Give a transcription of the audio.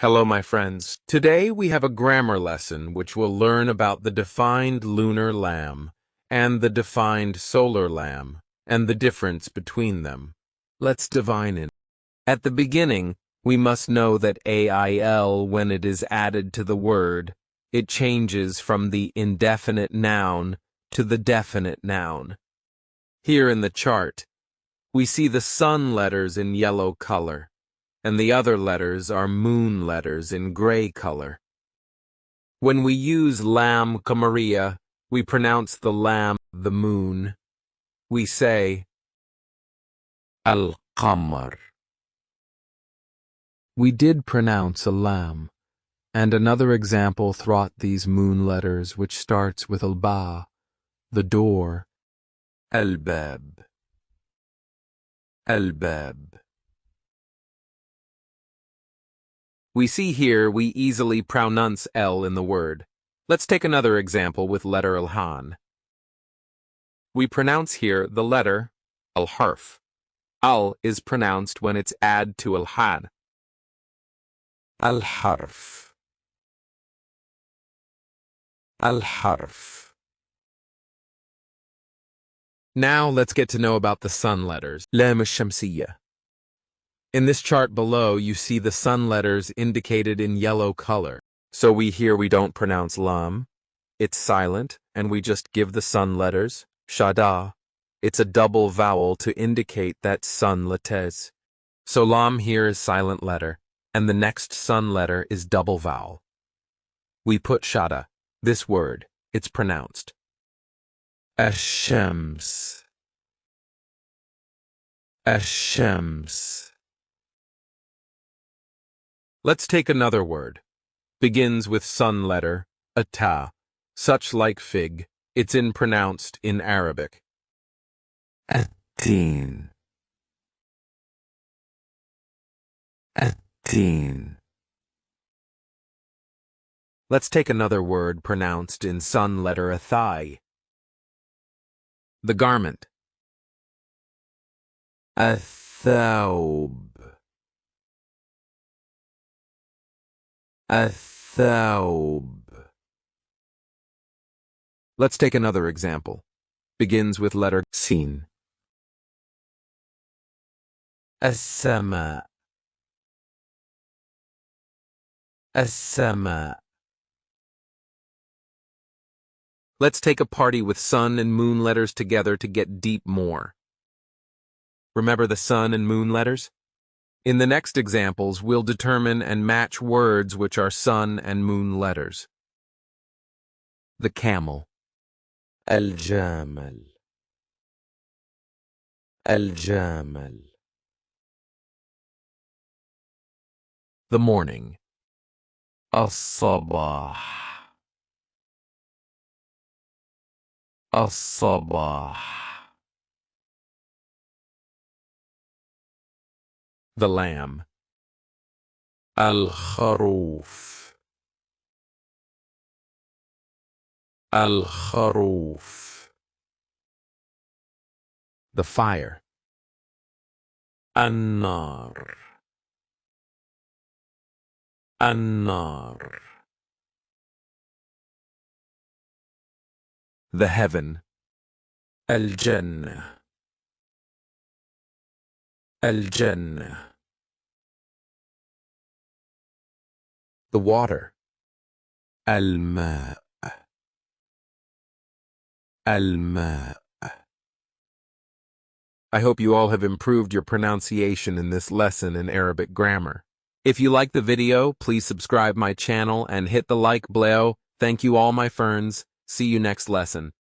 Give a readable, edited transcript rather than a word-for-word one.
Hello, my friends. Today we have a grammar lesson which will learn about the defined lunar lamb and the defined solar lamb and the difference between them. Let's divine it. At the beginning, we must know that AIL, when it is added to the word, it changes from the indefinite noun to the definite noun. Here in the chart, we see the sun letters in yellow color, and the other letters are moon letters in gray color. When we use lam Maria, we pronounce the lam the moon. We say al-qamar. We did pronounce a lam, and another example throughout these moon letters which starts with al-ba, the door, al-bab, al-bab. We see here we easily pronounce L in the word. Let's take another example with letter al-han. We pronounce here the letter al-harf. Al is pronounced when it's add to al-han. Al-harf. Al-harf. Now let's get to know about the sun letters. Lam al-shamsiyya. In this chart below, you see the sun letters indicated in yellow color. So we don't pronounce lam. It's silent, and we just give the sun letters, shada. It's a double vowel to indicate that sun lates. So lam here is silent letter, and the next sun letter is double vowel. We put shada. This word, it's pronounced ash-shams. Ash-shams. Let's take another word. Begins with sun letter, ata, such like fig. It's pronounced in Arabic. Atteen. Atteen. Let's take another word pronounced in sun letter athai. The garment. Athawb. Athawb. Let's take another example. Begins with letter sin. As-sama. As-sama. Let's take a party with sun and moon letters together to get deep more. Remember the sun and moon letters? In the next examples, we'll determine and match words which are sun and moon letters. The camel. Al-jamal. Al-jamal. The morning. As-sabah. As-sabah. The lamb. Al-kharoof. Al-kharoof. The fire. An-nar. An-nar. The heaven. Al-jannah. Al-jannah. The water. Al-ma'. Al-ma'. I hope you all have improved your pronunciation in this lesson in Arabic grammar. If you like the video, please subscribe my channel and hit the like bell. Thank you all my ferns. See you next lesson.